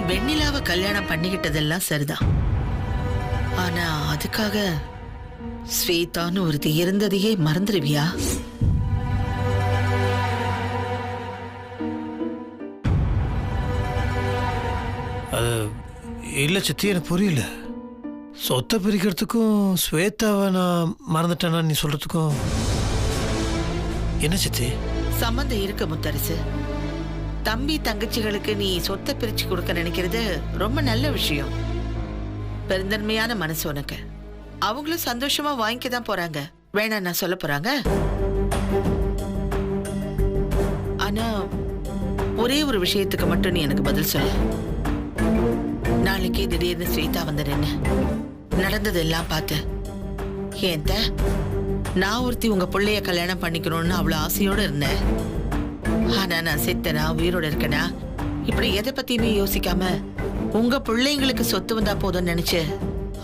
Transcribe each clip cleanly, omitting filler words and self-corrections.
வெண்ணிலாவை கல்யாணம் பண்ணிக்கிட்டதெல்லாம் சரிதான். ஆனா அதுக்காக ஸ்வேதான்னு ஒருத்தி இருந்ததையே மறந்துடுவியா? அது இல்ல சித்தி, எனக்கு புரியல. சொத்தை பிரிக்கிறதுக்கும் ஸ்வேதாவை நான் மறந்துட்டேன்னா நீ சொல்றதுக்கும் என்ன சித்தி சம்பந்தம் இருக்க முத்தரசு. தம்பி தங்கச்சிகளுக்கு நீ சொத்தை பிரிச்சு கொடுக்க நினைக்கிறது ரொம்ப நல்ல விஷயம். பெருந்தன்மையான மனசு உனக்கு. அவங்களும் சந்தோஷமா வாங்கிக்க தான் போறாங்க, வேணா நான் சொல்ல போறாங்க. ஆனா ஒரே ஒரு விஷயத்துக்கு மட்டும் நீ எனக்கு பதில் சொல்லு. நாளைக்கே திடீர்னு ஸ்வேதா வந்து நின்னு நடந்ததெல்லாம் பார்த்து, ஏன் நான் ஒருத்தி உங்க பிள்ளைய கல்யாணம் பண்ணிக்கணும்னு அவ்வளவு ஆசையோட இருந்தேன், ஆனா நான் செத்தனா உயிரோட இருக்கனா இப்படி எதை பத்தியுமே யோசிக்காம உங்க பிள்ளைங்களுக்கு சொத்து வந்தா போதும்னு நினைச்சு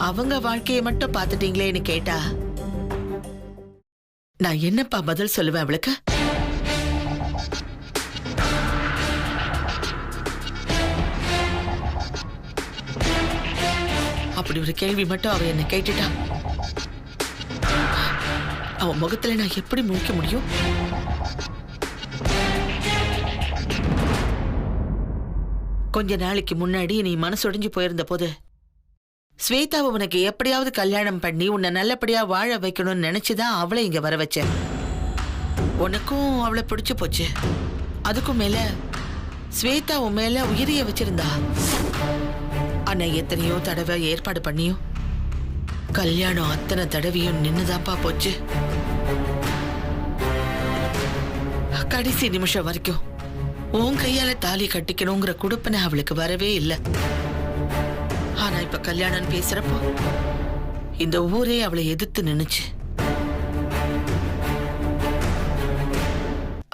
அவங்க வாழ்க்கையை மட்டும் பார்த்துட்டீங்களேன்னு கேட்டா நான் என்னப்பா பதில் சொல்லுவேன் அவளுக்கு? அப்படி ஒரு கேள்வி மட்டும் அவ என்ன கேட்டுட்டா, அவன் முகத்துல நான் எப்படி முழிக்க முடியும்? கொஞ்ச நாளைக்கு முன்னாடி நீ மனசொடிஞ்சு போயிருந்த போது ஸ்வேதாவை உனக்கு எப்படியாவது கல்யாணம் பண்ணி உன்னை நல்லபடியா வாழ வைக்கணும்னு நினைச்சுதான் அவளை இங்க வர வச்சேன். உனக்கும் அவளை பிடிச்சு போச்சு. அதுக்கும் மேல ஸ்வேதா உன் மேல உயிரிய வச்சிருந்தா. ஆனா எத்தனையோ தடவை ஏற்பாடு பண்ணியும் கல்யாணம் அத்தனை தடவையும் நின்னுதான்ப்பா போச்சு. கடைசி நிமிஷம் வரைக்கும் உன் கையால தாலி கட்டிக்கணுங்கிற குடுப்பனை அவளுக்கு வரவே இல்லை. ஆனா இப்ப கல்யாணம் பேசுறப்போ இந்த ஊரே அவளை எதிர்த்து நின்னுச்சு.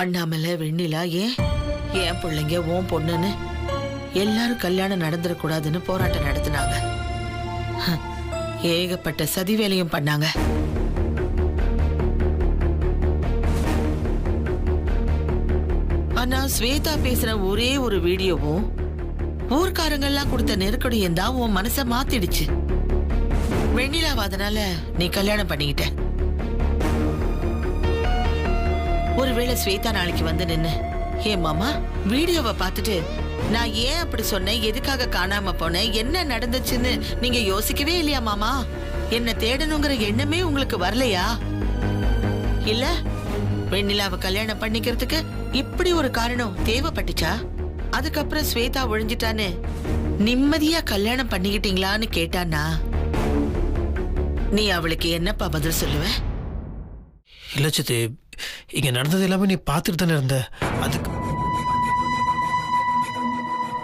அண்ணாமலை, வெண்ணிலா, ஏன் பிள்ளைங்க உன் பொண்ணுன்னு எல்லாரும் கல்யாணம் நடந்துடக்கூடாதுன்னு போராட்டம் நடத்தினாங்க. ஏகப்பட்ட சதி வேலையும் பண்ணாங்க. ஆனா ஸ்வேதா பேசுற ஒரே ஒரு வீடியோவும் ஊர்க்காரங்கெல்லாம் கொடுத்த நெருக்கடியும் தான் உன் மனச மாத்திடுச்சு. வெண்ணிலாவ அதனால நீ கல்யாணம் பண்ணிக்கிட்ட. ஒருவேளை ஸ்வேதா நாளைக்கு வந்து நின்னு, ஏ மாமா, வீடியோவை பார்த்துட்டு நான் ஏன் அப்படி சொன்னேன், எதுக்காக காணாம போனேன், என்ன நடந்துச்சுன்னு நீங்க யோசிக்கவே இல்லையா மாமா? என்ன தேடணுங்கிற எண்ணமே உங்களுக்கு வரலையா? இல்ல வெண்ணிலாவை கல்யாணம் பண்ணிக்கிறதுக்கு இப்படி ஒரு காரணம் தேவைப்பட்டுச்சா? அதுக்கப்புறம் ஸ்வேதா ஒழிஞ்சிட்டான்னு நிம்மதியா கல்யாணம் பண்ணிக்கிட்டீங்களான்னு கேட்டானா நீ அவளுக்கு என்னப்பா பதில் சொல்லுவ? இல்ல சித்தி, இங்க நடந்தது எல்லாமே நீ பார்த்துட்டு தானே இருந்த. அதுக்கு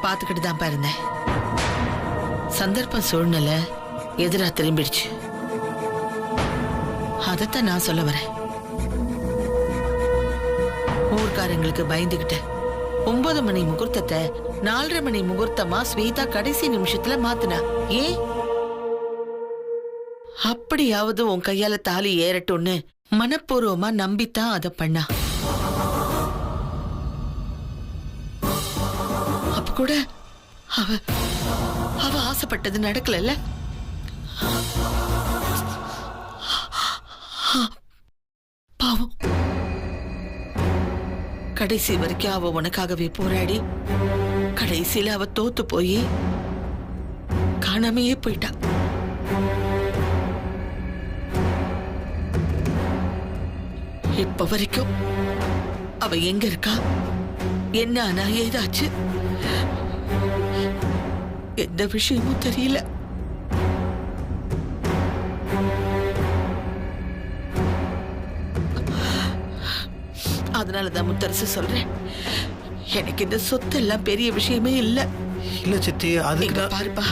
பார்த்துக்கிட்டு தான் இருந்தேன். சந்தர்ப்ப சூழ்நிலை எதிரா திரும்பிடுச்சு. அதத்தான் நான் சொல்ல வரேன். ஊர்க்காரங்களுக்கு பயந்துகிட்ட 9 மணி முகூர்த்தத்தை 4:30 மணி முகூர்த்தமா ஸ்வேதா கடைசி நிமிஷத்துல மாத்தினா. ஏன்? அப்படியாவது உன் கையால தாலி ஏறட்டும்னு மனப்பூர்வமா நம்பித்தான் அத பண்ணா. அப்ப கூட அவ ஆசைப்பட்டது நடக்கல. பாவம், கடைசி வரைக்கும் அவ உனக்காகவே போராடி கடைசியில அவ தோத்து போய் காணாமையே போயிட்டா. இப்ப வரைக்கும் அவ எங்க இருக்கா, என்ன ஆனா, ஏதாச்சு எந்த விஷயமும் தெரியல. அதனாலதான் முத்தரசு சொல்றேன், எனக்கு இந்த சொத்து எல்லாம் பெரிய விஷயமே இல்ல. இல்ல சித்தி, அதுக்கு பாருப்பா,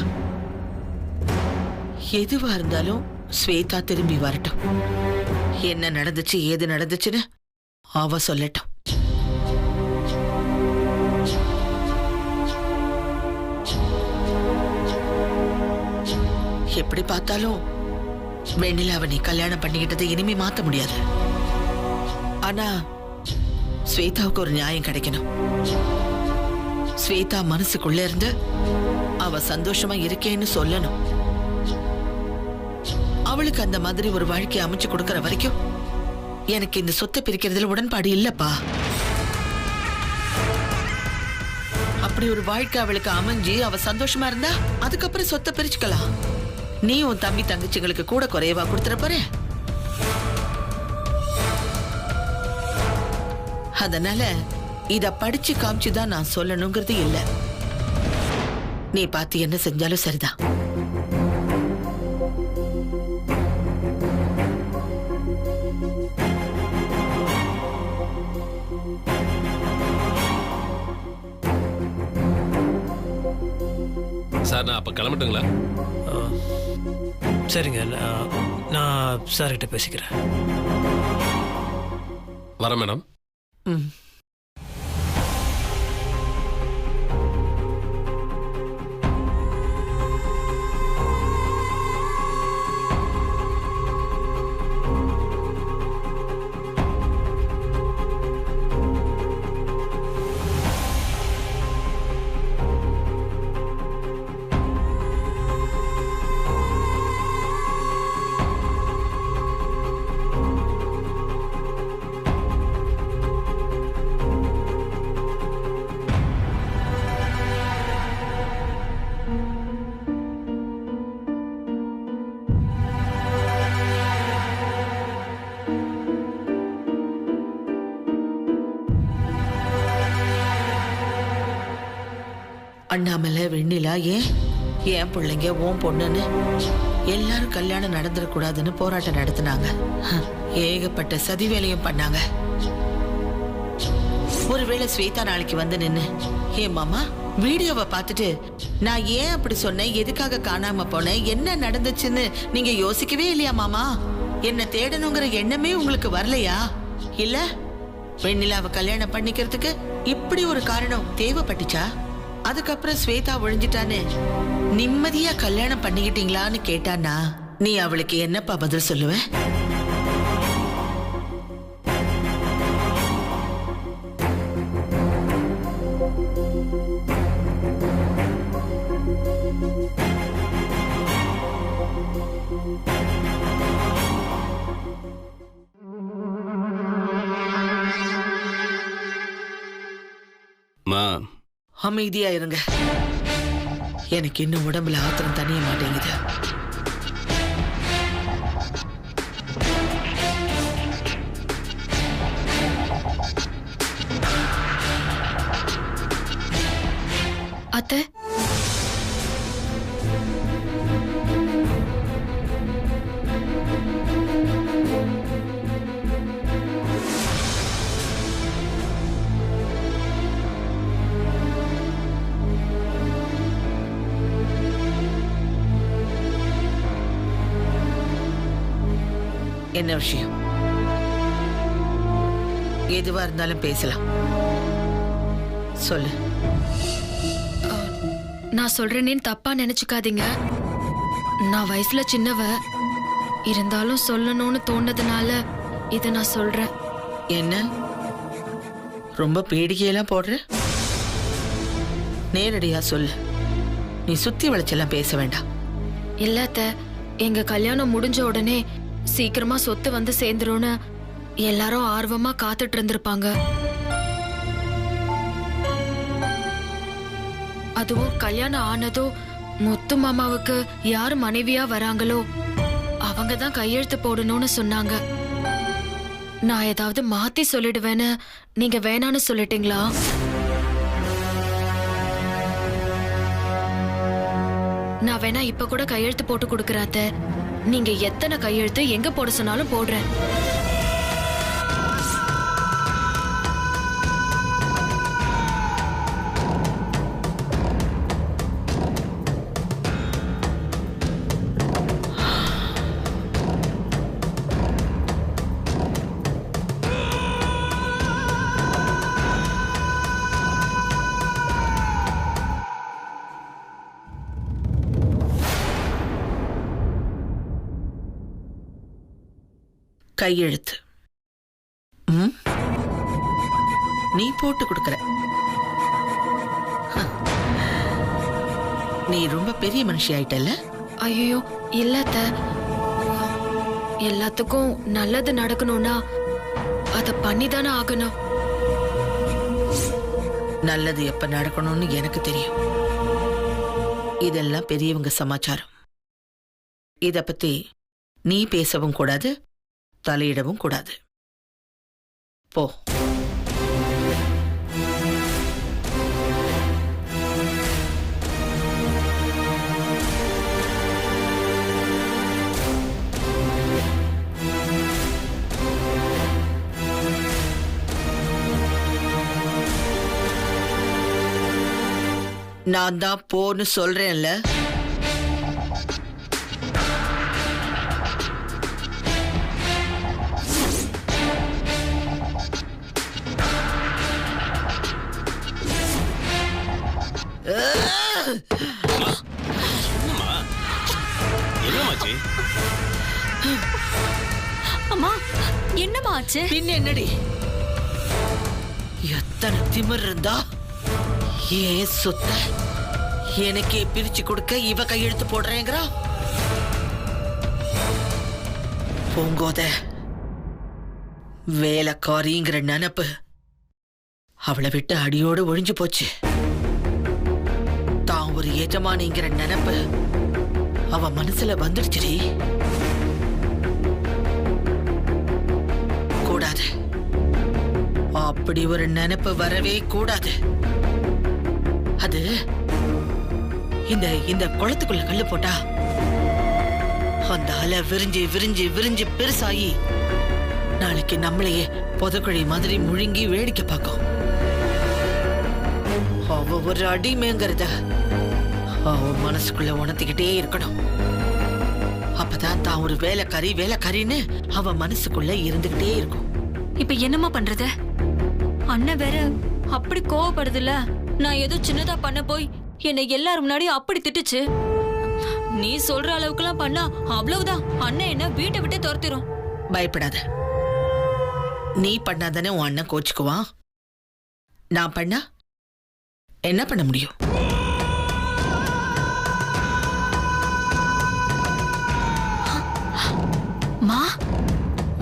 எதுவா இருந்தாலும் ஸ்வேதா திரும்பி வரட்டும். என்ன நடந்துச்சு, ஏது நடந்துச்சுன்னு அவ சொல்லட்டும். எப்படி பார்த்தாலும் வெண்ணிலாவை நீ கல்யாணம் பண்ணிக்கிட்டதை இனிமே மாத்த முடியாது. ஆனா ஸ்வேதாவுக்கு ஒரு நியாயம் கிடைக்கணும். ஸ்வேதா மனசுக்குள்ள இருந்து அவ சந்தோஷமா இருக்கேன்னு சொல்லணும். அவளுக்கு அந்த மாதிரி ஒரு வாழ்க்கையை அமைச்சு கொடுக்கற வரைக்கும் எனக்கு இந்த சொத்தை பிரிக்கிறதுல உடன்பாடு இல்லப்பா. அப்படி ஒரு வாழ்க்கை அவளுக்கு அமைஞ்சு அவ சந்தோஷமா இருந்தா அதுக்கப்புறம் சொத்தை பிரிச்சுக்கலாம். நீ உன் தம்பி தங்கச்சிங்களுக்கு கூட குறைவா கொடுத்துற போற. அதனால இத படிச்சு காமிச்சுதான் நான் சொல்லணுங்கிறது இல்ல. நீ பார்த்து என்ன செஞ்சாலும் சரிதான். சார் நான் அப்ப கிளம்பட்டுங்களா? சரிங்க, நான் சார்கிட்ட பேசிக்கிறேன். வரேன் மேடம். ம். அண்ணாமலை, வெண்ணிலா, ஏன் பிள்ளைங்க உன் பொண்ணுன்னு எல்லாரும் கல்யாணம் நடந்துடக்கூடாதுன்னு போராட்டம் நடத்தினாங்க. ஏகப்பட்ட சதி வேலையும் பண்ணாங்க. ஒருவேளை ஸ்வேதா நாளைக்கு வந்து நின்னு, மாமா வீடியோவை பார்த்துட்டு நான் ஏன் அப்படி சொன்னேன், எதுக்காக காணாம போனேன், என்ன நடந்துச்சுன்னு நீங்க யோசிக்கவே இல்லையா மாமா? என்ன தேடணுங்கிற எண்ணமே உங்களுக்கு வரலையா? இல்ல வெண்ணிலாவை கல்யாணம் பண்ணிக்கிறதுக்கு இப்படி ஒரு காரணம் தேவைப்பட்டுச்சா? அதுக்கப்புறம் ஸ்வேதா ஒழிஞ்சிட்டான்னு நிம்மதியா கல்யாணம் பண்ணிக்கிட்டீங்களான்னு கேட்டானா நீ அவளுக்கு என்னப்பா பதில் சொல்லுவ? அமைதியா இருங்க. எனக்கு இன்னும் உடம்புல ஆத்திரம் தனிய மாட்டேங்குது. அத்தை, என்ன விஷயம்? எதுவா இருந்தாலும் பேசலாம், சொல்லு. நான் சொல்றேனேன்னு தப்பா நினைச்சுக்காதீங்க. நான் வயசுல சின்னவ, இருந்தாலும் சொல்லணும்னு தோணுனதுனால இத நான் சொல்றேன். என்ன ரொம்ப பீடிகையெல்லாம் போடுற? நேரடியா சொல்லு. நீ சுத்தி வளைச்செல்லாம் பேச வேண்டாம். இல்ல அத்தை, எங்க கல்யாணம் முடிஞ்ச உடனே சீக்கிரமா சொத்து வந்து சேர்ந்துரும்னு எல்லாரும் ஆர்வமா காத்துட்டு இருந்திருப்பாங்க. அதுவும் கல்யாணம் ஆனதும் முத்து மாமாவுக்கு யார் மனைவியா வராங்களோ அவங்க தான் கையெழுத்து போடணும்னு சொன்னாங்க. நான் ஏதாவது மாத்தி சொல்லிடுவேன்னு நீங்க வேணான்னு சொல்லிட்டீங்களா? நான் வேணா இப்ப கூட கையெழுத்து போட்டு கொடுக்கறாத்த. நீங்க எத்தனை கையெழுத்து எங்க போட சொன்னாலும் போடுறேன். கையெழுத்து நீ போட்டு கொடுக்கற. நீ ரொம்ப பெரிய மனுஷி ஆயிட்டல்ல? ஐயோ இல்ல அத்தை. எல்லாத்துக்கும் நல்லது நடக்கணும்னா அத பண்ணிதானே ஆகணும். நல்லது எப்ப நடக்கணும்னு எனக்கு தெரியும். இதெல்லாம் பெரியவங்க சமாச்சாரம். இத பத்தி நீ பேசவும் கூடாது, தலையிடவும் கூடாது. போ. நான் தான் போன்னு சொல்றேன்ல. என்னமாச்சு? அம்மா என்னம்மா ஆச்சு? பின்ன என்னடி, எத்தனை திமிர் இருந்தா ஏன் சொத்த எனக்கே பிரிச்சு கொடுக்க இவ கையெழுத்து போடுறேங்கிறா. பூங்கோத வேலைக்காரிங்கிற நினப்பு அவளை விட்டு அடியோடு ஒழிஞ்சு போச்சு. தான் ஒரு எஜமானிங்கிற நினப்பு அவ மனசுல வந்துடுச்சுடி. கூடாது, அப்படி ஒரு நினைப்பு வரவே கூடாது. அது இந்த இந்த குளத்துக்குள்ள கல்லு போட்டா அந்த அலை விரிஞ்சு விரிஞ்சு விரிஞ்சு பெருசாயி நாளைக்கு நம்மளையே புதக்குழி மாதிரி முழுங்கி வேடிக்கை பார்க்கும். அவ ஒரு அடிமைங்கிறத அவ மனசுக்குள்ள உணர்த்திக்கிட்டே இருக்கணும். அப்பதான் தான் ஒரு வேலைக்காரின்னு அவ மனசுக்குள்ள இருந்துகிட்டே இருக்கும். இப்ப என்னம்மா பண்றது? அண்ணன் வேற அப்படி கோவப்படுதுல. நான் ஏதோ சின்னதா பண்ண போய் என்னை எல்லாரும் முன்னாடி அப்படி திட்டுச்சு. நீ சொல்ற அளவுக்குலாம் பண்ணா அவ்வளவுதான், அண்ணன் என்ன வீட்டை விட்டு துரத்திரும். பயப்படாத. நீ பண்ணாதானே உன் அண்ணன் கோச்சுக்குவான். நான் பண்ணா என்ன பண்ண முடியும்? மா,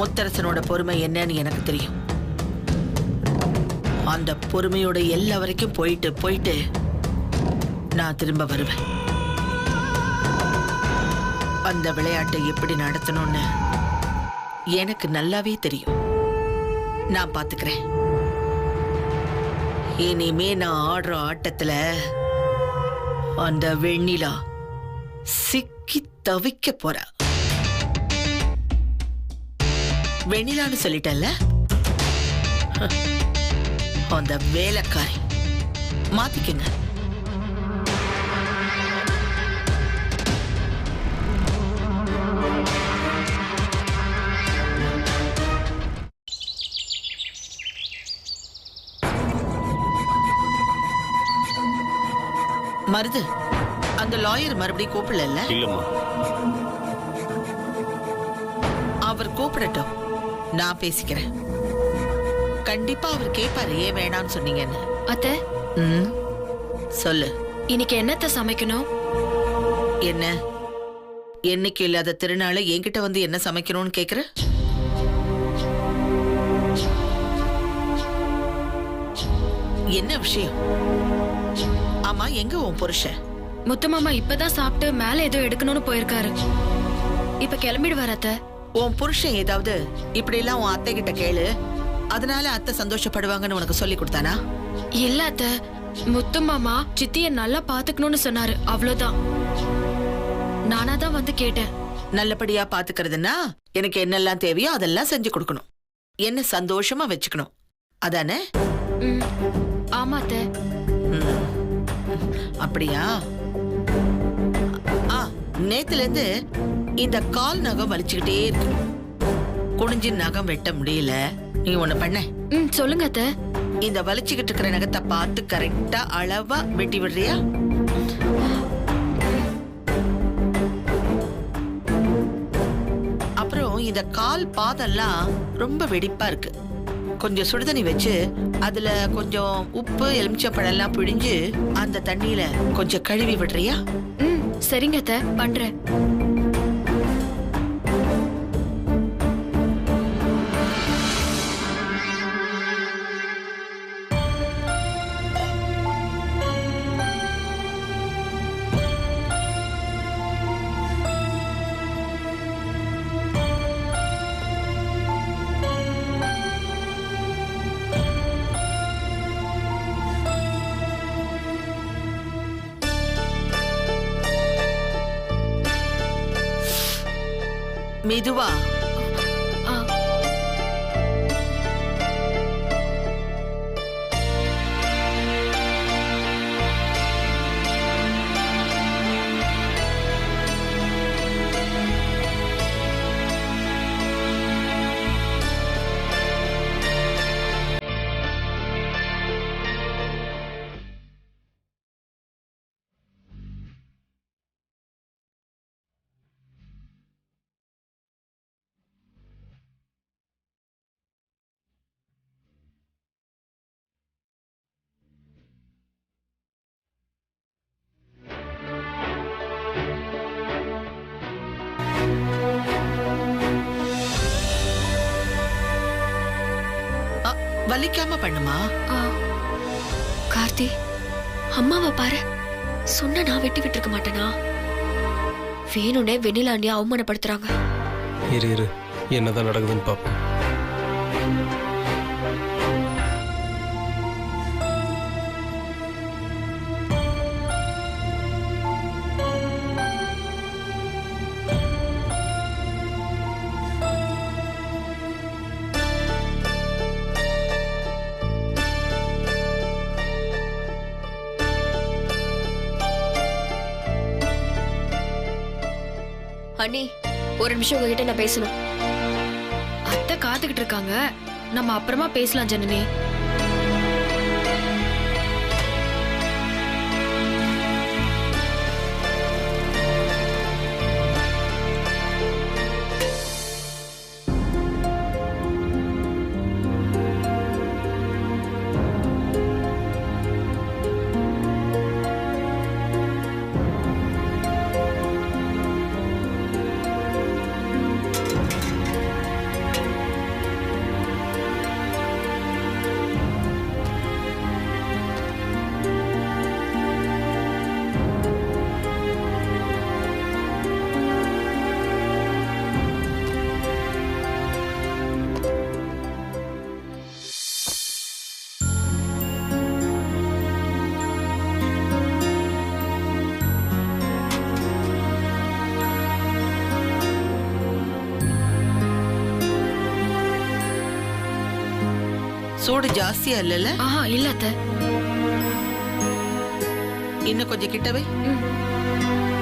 முத்தரசனோட பொறுமை என்னன்னு எனக்கு தெரியும். அந்த பொறுமையோட எல்லா வரைக்கும் போயிட்டு போயிட்டு நான் திரும்ப வருவேன். அந்த விளையாட்டை எப்படி நடத்தணும்னு எனக்கு நல்லாவே தெரியும். நான் பாத்துக்கிறேன். இனிமே நான் ஆடுற ஆட்டத்துல அந்த வெண்ணிலா சிக்கி தவிக்க போறா. வெண்ணிலான்னு சொல்லிட்டல்ல, அந்த வேலைக்காரி மாத்திக்கங்க. மருது, அந்த லாயர் மறுபடியும் கூப்பிடல? இல்லம்மா. அவர் கூப்பிடட்டும், நான் பேசிக்கிறேன். கண்டிப்பா அவர் கேட்பாரு ஏன் வேணான்னு சொன்னீங்கன்னு. அத்தை, சொல்லு. இன்னைக்கு என்னத்த சமைக்கணும்? என்ன, என்னைக்கு இல்லாத திருநாளை என்கிட்ட வந்து என்ன சமைக்கணும்னு கேக்குற? என்ன விஷயம்? ஆமா, எங்க உன் புருஷன்? முத்துமாமா இப்பதான் சாப்பிட்டு மேல ஏதோ எடுக்கணும்னு போயிருக்காரு. இப்ப கிளம்பிடுவார் அத்தை. உன் புருஷன் ஏதாவது இப்படி எல்லாம் உன் அத்தை கிட்ட கேளு, அதனால அத்தை சந்தோஷப்படுவாங்கன்னு உனக்கு சொல்லி கொடுத்தானா? இல்ல அத்தை, முத்துமாமா சித்திய நல்லா பாத்துக்கணும்னு சொன்னாரு, அவ்வளவுதான். நானாதான் வந்து கேட்டேன். நல்லபடியா பாத்துக்கிறதுனா எனக்கு என்னெல்லாம் தேவையோ அதெல்லாம் செஞ்சு கொடுக்கணும், என்ன சந்தோஷமா வச்சுக்கணும், அதானே? ஆமா அத்தை. அப்படியா? நேத்துல இருந்து இந்த கால் நகம் வலிச்சுக்கிட்டே இருக்கு. குனிஞ்சு நகம் வெட்ட முடியல. நீ ஒண்ணு பண்ண. சொல்லுங்க அத்தை. இந்த வலிச்சுக்கிட்டு இருக்கிற நகத்தை பார்த்து கரெக்டா அளவா வெட்டி விடுறியா? அப்புறம் இந்த கால் பாதெல்லாம் ரொம்ப வெடிப்பா இருக்கு, கொஞ்சம் சுடுதண்ணி வச்சு அதுல கொஞ்சம் உப்பு எலுமிச்சப்பழம் எல்லாம் பிழிஞ்சு அந்த தண்ணியில கொஞ்சம் கழுவி விடுறியா? ம் சரிங்க அத்தை, பண்றேன். மெதுவா. ஆ. வலிக்காம பண்ணுமா? கார்த்தி, அம்மாவை பாரு. சொன்ன நான் வெட்டி விட்டுருக்க மாட்டேனா? வேணும்னே வெண்ணிலாண்டியா அவமானப்படுத்துறாங்க. இரு என்னதான் நடக்குதுன்னு பாப்போம். அண்ணி, ஒரு நிமிஷம் உங்ககிட்ட நான் பேசணும். அத்தை காத்துக்கிட்டு இருக்காங்க, நம்ம அப்புறமா பேசலாம் ஜனனி. சூடு ஜாஸ்தியா இல்லல? ஆஹா இல்ல அத்தை. இன்னும் கொஞ்சம் கிட்டவே. ம்.